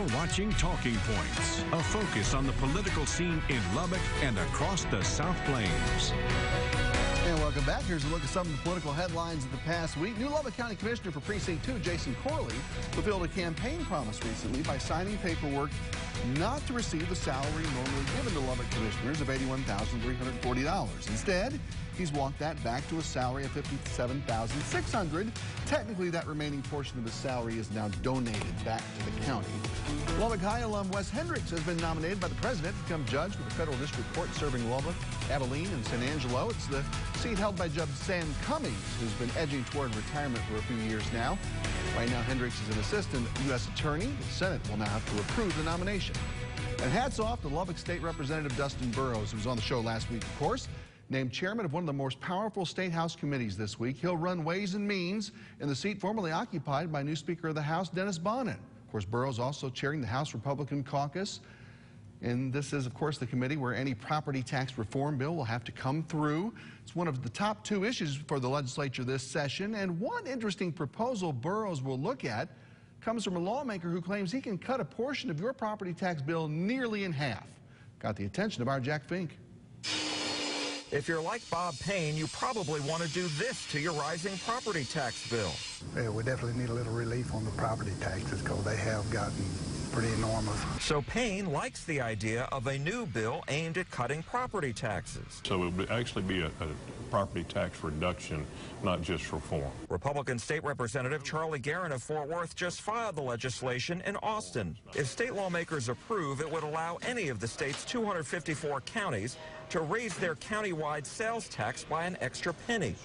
You're watching Talking Points, a focus on the political scene in Lubbock and across the South Plains. And welcome back. Here's a look at some of the political headlines of the past week. New Lubbock County Commissioner for Precinct 2, Jason Corley, fulfilled a campaign promise recently by signing paperwork not to receive the salary normally given to Lubbock commissioners of $81,340. Instead, he's walked that back to a salary of $57,600. Technically, that remaining portion of his salary is now donated back to the county. Lubbock High alum Wes Hendricks has been nominated by the president to become judge for the federal district court serving Lubbock, Abilene, and San Angelo. It's the seat held by Judge Sam Cummings, who's been edging toward retirement for a few years now. Right now, Hendricks is an assistant U.S. attorney. The Senate will now have to approve the nomination. And hats off to Lubbock State Representative Dustin Burrows, who was on the show last week, of course. Named chairman of one of the most powerful state house committees this week, he'll run Ways and Means in the seat formerly occupied by new Speaker of the House, Dennis Bonnen. Of course, Burrows also chairing the House Republican Caucus. And this is, of course, the committee where any property tax reform bill will have to come through. It's one of the top two issues for the legislature this session. And one interesting proposal Burrows will look at comes from a lawmaker who claims he can cut a portion of your property tax bill nearly in half. Got the attention of our Jack Fink. If you're like Bob Payne, you probably want to do this to your rising property tax bill. Yeah, we definitely need a little relief on the property taxes because they have gotten pretty enormous. So Payne likes the idea of a new bill aimed at cutting property taxes. So it would actually be a property tax reduction, not just reform. Republican State Representative Charlie Guerin of Fort Worth just filed the legislation in Austin. If state lawmakers approve, it would allow any of the state's 254 counties to raise their countywide sales tax by an extra penny.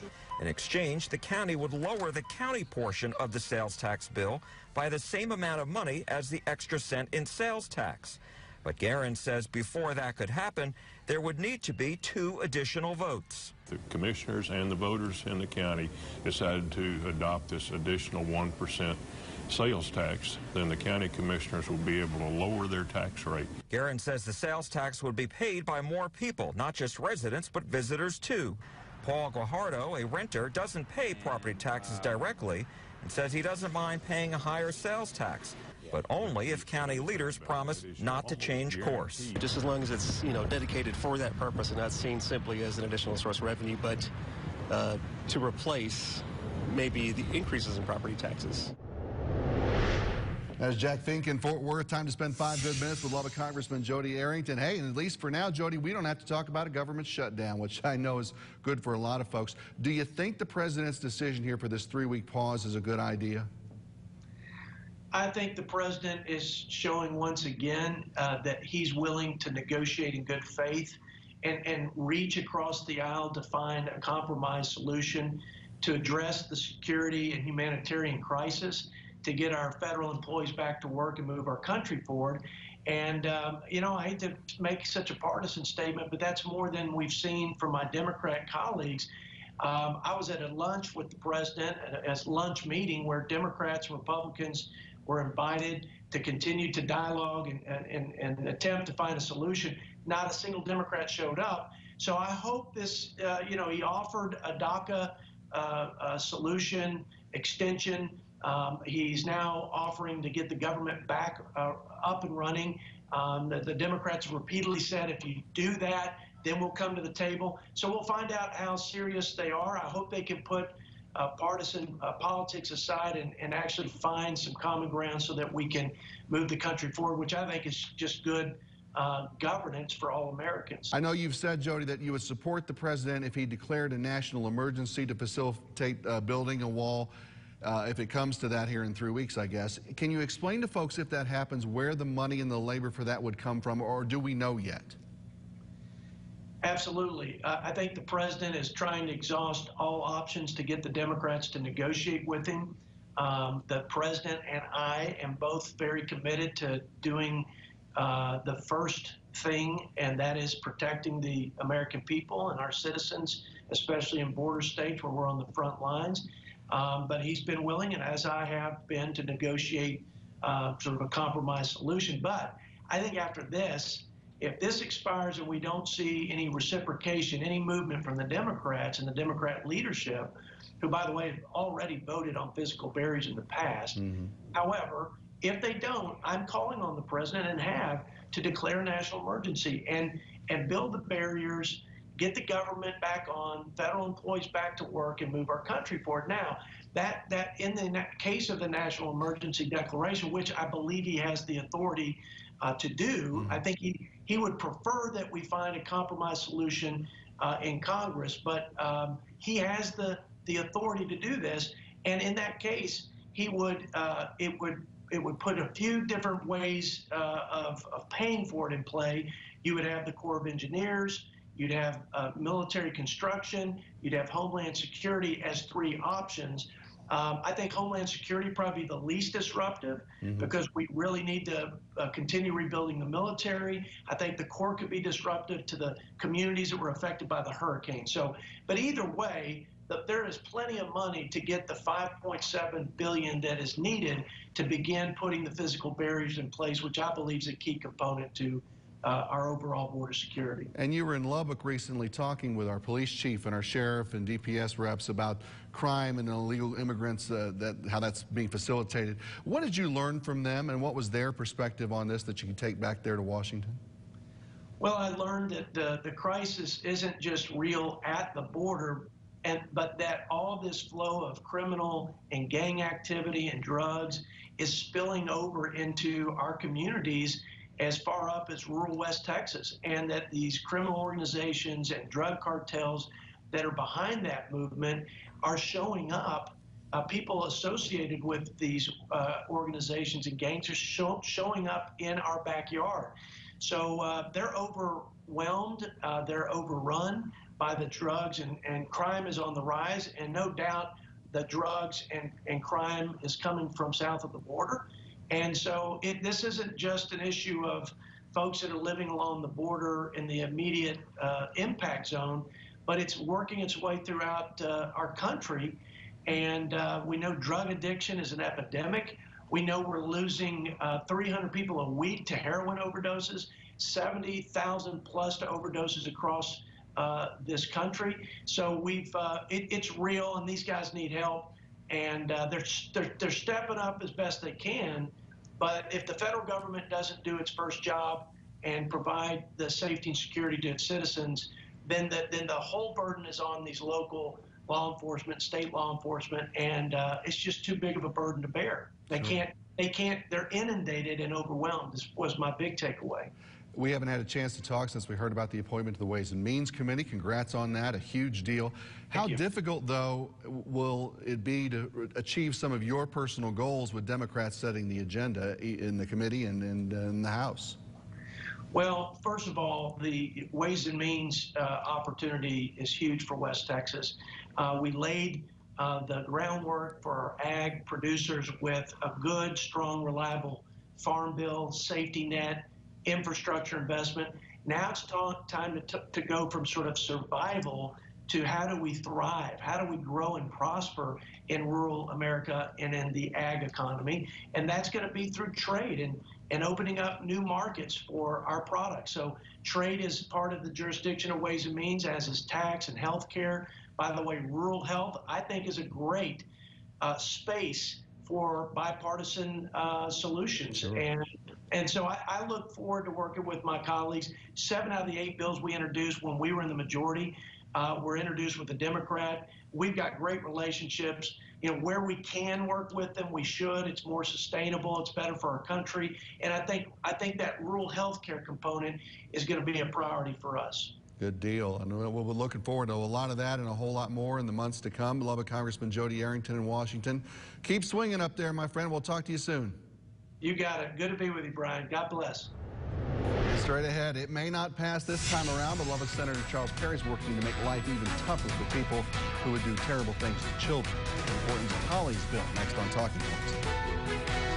In exchange, the county would lower the county portion of the sales tax bill by the same amount of money as the extra cent in sales tax. But Guerin says before that could happen, there would need to be 2 additional votes. The commissioners and the voters in the county decided to adopt this additional 1% sales tax, then the county commissioners will be able to lower their tax rate. Guerin says the sales tax would be paid by more people, not just residents, but visitors too. Paul Guajardo, a renter, doesn't pay property taxes directly and says he doesn't mind paying a higher sales tax, but only if county leaders promise not to change course. Just as long as it's, dedicated for that purpose and not seen simply as an additional source of revenue, but to replace maybe the increases in property taxes. As Jack Fink in Fort Worth, time to spend 5 good minutes with Lubbock Congressman Jody Arrington. Hey, and at least for now, Jody, we don't have to talk about a government shutdown, which I know is good for a lot of folks. Do you think the president's decision here for this 3-week pause is a good idea? I think the president is showing once again that he's willing to negotiate in good faith and reach across the aisle to find a compromise solution to address the security and humanitarian crisis, to get our federal employees back to work and move our country forward. And, I hate to make such a partisan statement, but that's more than we've seen from my Democrat colleagues. I was at a lunch with the president, a lunch meeting where Democrats and Republicans were invited to continue to dialogue and attempt to find a solution. Not a single Democrat showed up. So I hope this, he offered a DACA solution extension. He's now offering to get the government back up and running. The Democrats have repeatedly said if you do that, then we'll come to the table. So we'll find out how serious they are. I hope they can put partisan politics aside and actually find some common ground so that we can move the country forward, which I think is just good governance for all Americans. I know you've said, Jody, that you would support the president if he declared a national emergency to facilitate building a wall. If it comes to that here in 3 weeks, I guess. Can you explain to folks, if that happens, where the money and the labor for that would come from, or do we know yet? Absolutely. I think the president is trying to exhaust all options to get the Democrats to negotiate with him. The president and I am both very committed to doing the first thing, and that is protecting the American people and our citizens, especially in border states where we're on the front lines. But he's been willing, and as I have been, to negotiate sort of a compromise solution. But I think after this, if this expires and we don't see any reciprocation, any movement from the Democrats and the Democrat leadership, who, by the way, have already voted on physical barriers in the past. However, If they don't, I'm calling on the president and have to declare a national emergency and build the barriers, get the government back on, federal employees back to work, and move our country forward. Now, that in the case of the national emergency declaration, which I believe he has the authority to do, I think he would prefer that we find a compromise solution in Congress, but he has the authority to do this. And in that case, he would it would put a few different ways of paying for it in play. You would have the Corps of Engineers, you'd have military construction, you'd have Homeland Security as three options. I think Homeland Security probably the least disruptive because we really need to continue rebuilding the military. I think the Corps could be disruptive to the communities that were affected by the hurricane. So, but either way, there is plenty of money to get the $5.7 billion that is needed to begin putting the physical barriers in place, which I believe is a key component to our overall border security. And you were in Lubbock recently talking with our police chief and our sheriff and DPS reps about crime and illegal immigrants, how that's being facilitated. What did you learn from them, and what was their perspective on this that you can take back there to Washington? Well, I learned that the crisis isn't just real at the border, but that all this flow of criminal and gang activity and drugs is spilling over into our communities as far up as rural West Texas, and that these criminal organizations and drug cartels that are behind that movement are showing up. People associated with these organizations and gangs are showing up in our backyard. So they're overwhelmed, they're overrun by the drugs, and crime is on the rise, and no doubt the drugs and crime is coming from south of the border. And so this isn't just an issue of folks that are living along the border in the immediate impact zone, but it's working its way throughout our country. And we know drug addiction is an epidemic. We know we're losing 300 people a week to heroin overdoses, 70,000 plus to overdoses across this country. So it's real, and these guys need help, and they're stepping up as best they can. But if the federal government doesn't do its first job and provide the safety and security to its citizens, then the whole burden is on these local law enforcement, state law enforcement, and it's just too big of a burden to bear. They're inundated and overwhelmed. This was my big takeaway. We haven't had a chance to talk since we heard about the appointment to the Ways and Means Committee. Congrats on that, a huge deal. How difficult, though, will it be to achieve some of your personal goals with Democrats setting the agenda in the committee and in the House? Well, first of all, the Ways and Means opportunity is huge for West Texas. We laid the groundwork for our ag producers with a good, strong, reliable farm bill, safety net, infrastructure investment. Now it's time to go from sort of survival to how do we thrive? How do we grow and prosper in rural America and in the ag economy? And that's going to be through trade and opening up new markets for our products. So trade is part of the jurisdiction of Ways and Means, as is tax and health care. By the way, rural health, I think, is a great space for bipartisan solutions. Sure. And so I look forward to working with my colleagues. 7 out of the 8 bills we introduced when we were in the majority were introduced with a Democrat. We've got great relationships. You know, where we can work with them, we should. It's more sustainable. It's better for our country. And I think that rural health care component is going to be a priority for us. Good deal. And we're looking forward to a lot of that and a whole lot more in the months to come. Lubbock Congressman Jody Arrington in Washington. Keep swinging up there, my friend. We'll talk to you soon. You got it. Good to be with you, Brian. God bless. Straight ahead, it may not pass this time around, but Lubbock Senator Charles Perry is working to make life even tougher for people who would do terrible things to children. The importance of Holly's bill next on Talking Points.